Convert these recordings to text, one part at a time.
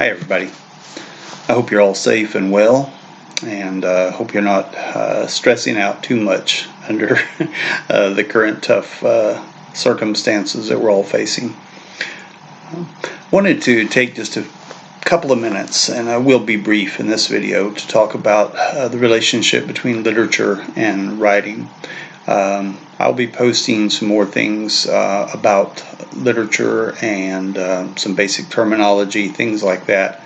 Hi everybody. I hope you're all safe and well, and hope you're not stressing out too much under the current tough circumstances that we're all facing. Wanted to take just a couple of minutes, and I will be brief in this video, to talk about the relationship between literature and writing. I'll be posting some more things about literature and some basic terminology, things like that,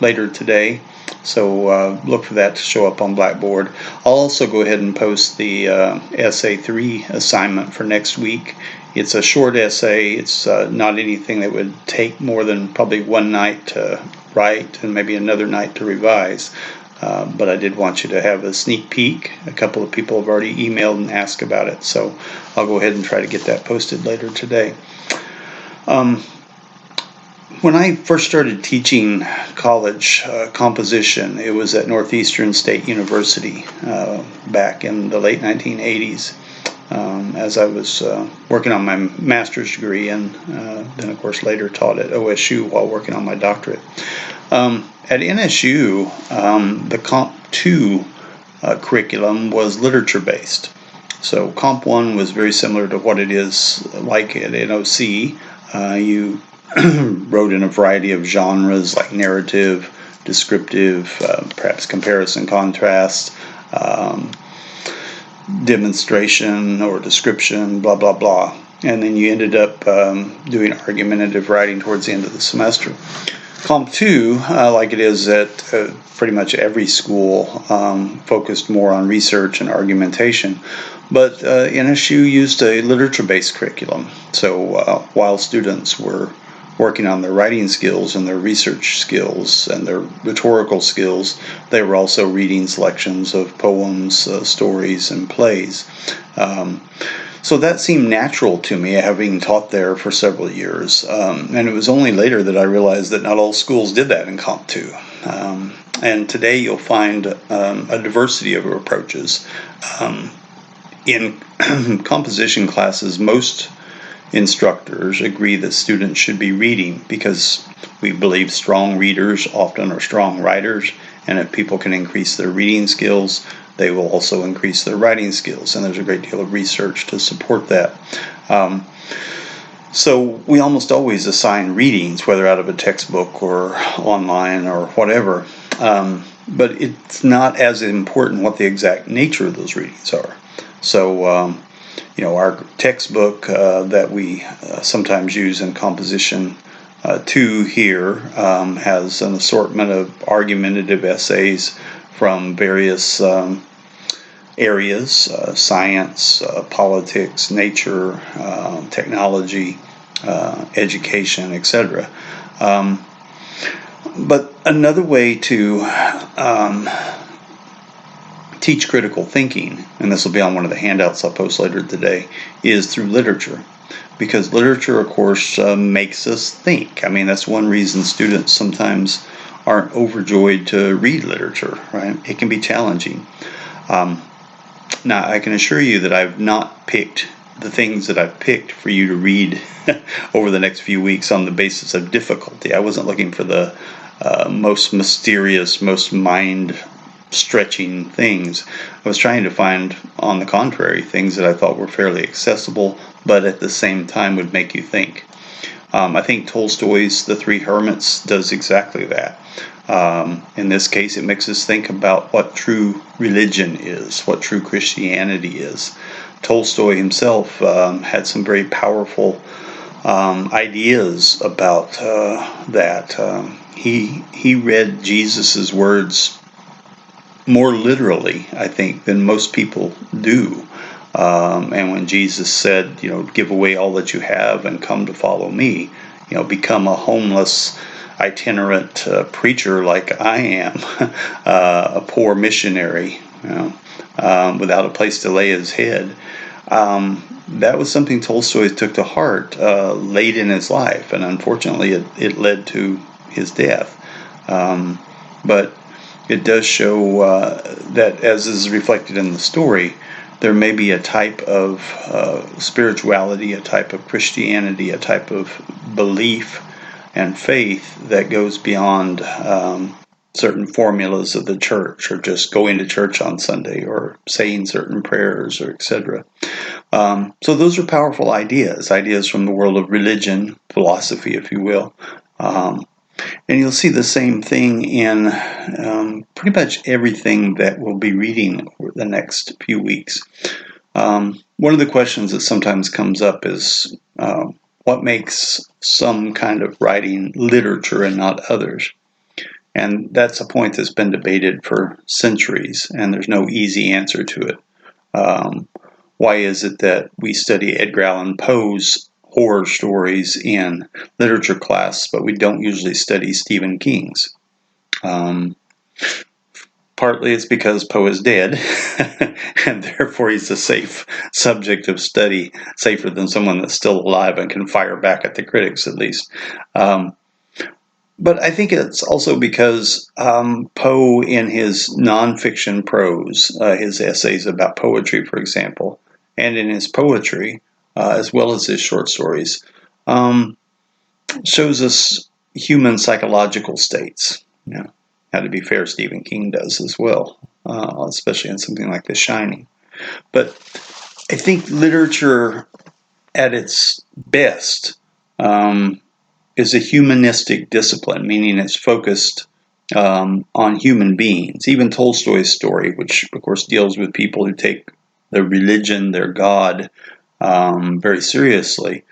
later today. So look for that to show up on Blackboard. I'll also go ahead and post the Essay 3 assignment for next week. It's a short essay. It's not anything that would take more than probably one night to write and maybe another night to revise. But I did want you to have a sneak peek. A couple of people have already emailed and asked about it, so I'll go ahead and try to get that posted later today. When I first started teaching college composition, it was at Northeastern State University back in the late 1980s. As I was working on my master's degree, and then of course later taught at OSU while working on my doctorate. At NSU, the Comp 2 curriculum was literature based. So Comp 1 was very similar to what it is like at NOC. You wrote in a variety of genres like narrative, descriptive, perhaps comparison, contrast, demonstration or description, blah, blah, blah. And then you ended up doing argumentative writing towards the end of the semester. Comp 2, like it is at pretty much every school, focused more on research and argumentation. But NSU used a literature-based curriculum. So while students were working on their writing skills and their research skills and their rhetorical skills, they were also reading selections of poems, stories, and plays. So that seemed natural to me, having taught there for several years. And it was only later that I realized that not all schools did that in Comp 2. And today you'll find a diversity of approaches. In composition classes, most instructors agree that students should be reading because we believe strong readers often are strong writers, and if people can increase their reading skills, they will also increase their writing skills, and there's a great deal of research to support that. So we almost always assign readings, whether out of a textbook or online or whatever, but it's not as important what the exact nature of those readings are. So our textbook that we sometimes use in Composition 2 here has an assortment of argumentative essays from various areas, science, politics, nature, technology, education, etc. But another way to teach critical thinking, and this will be on one of the handouts I'll post later today, is through literature. Because literature, of course, makes us think. I mean, that's one reason students sometimes aren't overjoyed to read literature, right? It can be challenging. Now, I can assure you that I've not picked the things that I've picked for you to read over the next few weeks on the basis of difficulty. I wasn't looking for the most mysterious, most mind-stretching things. I was trying to find, on the contrary, things that I thought were fairly accessible, but at the same time would make you think. I think Tolstoy's The Three Hermits does exactly that. In this case, it makes us think about what true religion is, what true Christianity is. Tolstoy himself had some very powerful ideas about that. He read Jesus's words more literally, I think, than most people do. And when Jesus said, give away all that you have and come to follow me, become a homeless, itinerant preacher like I am, a poor missionary, without a place to lay his head. That was something Tolstoy took to heart late in his life, and unfortunately it led to his death. But it does show that, as is reflected in the story, there may be a type of spirituality, a type of Christianity, a type of belief and faith that goes beyond certain formulas of the church, or just going to church on Sunday, or saying certain prayers, or etc. So those are powerful ideas from the world of religion, philosophy, if you will. And you'll see the same thing in pretty much everything that we'll be reading over the next few weeks. One of the questions that sometimes comes up is what makes some kind of writing literature and not others? And that's a point that's been debated for centuries, and there's no easy answer to it. Why is it that we study Edgar Allan Poe's horror stories in literature class, but we don't usually study Stephen King's? Partly it's because Poe is dead, and therefore he's a safe subject of study, safer than someone that's still alive and can fire back at the critics, at least. But I think it's also because Poe, in his nonfiction prose, his essays about poetry, for example, and in his poetry, as well as his short stories, shows us human psychological states. Now, to be fair, Stephen King does as well, especially in something like The Shining. But I think literature at its best is a humanistic discipline, meaning it's focused on human beings. Even Tolstoy's story, which of course deals with people who take their religion, their God, very seriously,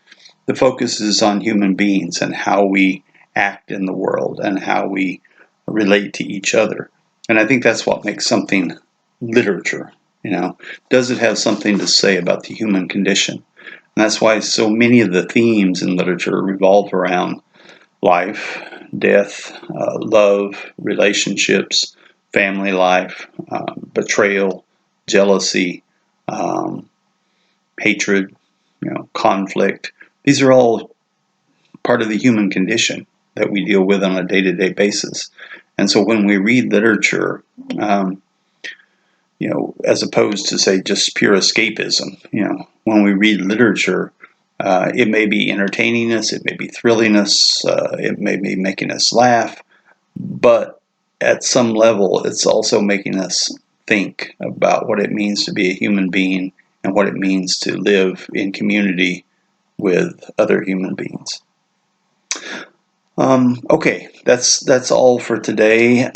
the focus is on human beings and how we act in the world and how we relate to each other. And I think that's what makes something literature. Does it have something to say about the human condition? And that's why so many of the themes in literature revolve around life, death, love, relationships, family life, betrayal, jealousy, hatred, conflict. These are all part of the human condition that we deal with on a day-to-day basis. And so when we read literature, as opposed to, say, just pure escapism, when we read literature, it may be entertaining us, it may be thrilling us, it may be making us laugh, but at some level, it's also making us think about what it means to be a human being and what it means to live in community with other human beings. Okay, that's all for today.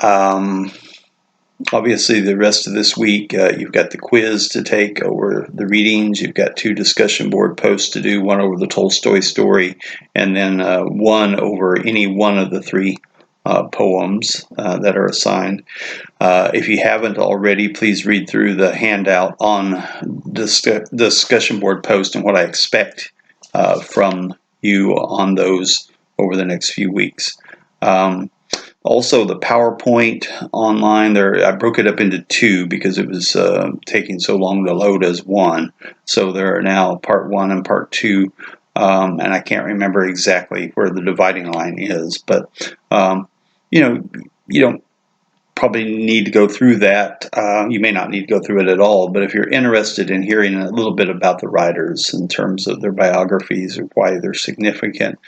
Obviously, the rest of this week, you've got the quiz to take over the readings. You've got 2 discussion board posts to do, one over the Tolstoy story, and then one over any one of the 3 poems that are assigned. If you haven't already, please read through the handout on discussion board post and what I expect from you on those over the next few weeks. Also, the PowerPoint online, I broke it up into 2 because it was taking so long to load as one. So there are now part 1 and part 2, and I can't remember exactly where the dividing line is. But, you don't probably need to go through that. You may not need to go through it at all, but if you're interested in hearing a little bit about the writers in terms of their biographies or why they're significant,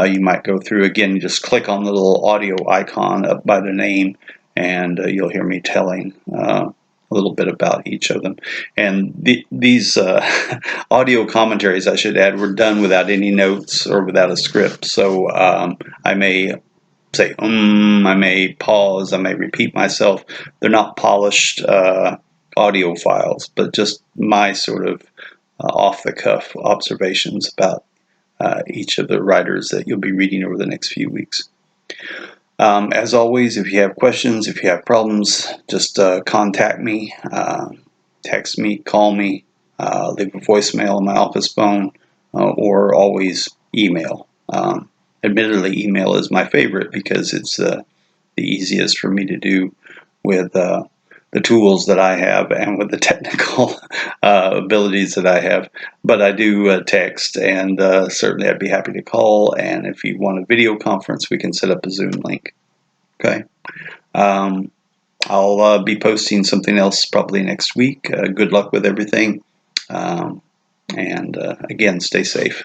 you might go through. Again, you just click on the little audio icon up by the name, and you'll hear me telling a little bit about each of them. And these audio commentaries, I should add, were done without any notes or without a script. So I may say, I may pause, I may repeat myself. They're not polished audio files, but just my sort of off-the-cuff observations about each of the writers that you'll be reading over the next few weeks. As always, if you have questions, if you have problems, just contact me, text me, call me, leave a voicemail on my office phone, or always email. Admittedly, email is my favorite because it's the easiest for me to do with the tools that I have and with the technical abilities that I have. But I do text, and certainly I'd be happy to call. And if you want a video conference, we can set up a Zoom link. Okay. I'll be posting something else probably next week. Good luck with everything. And again, stay safe.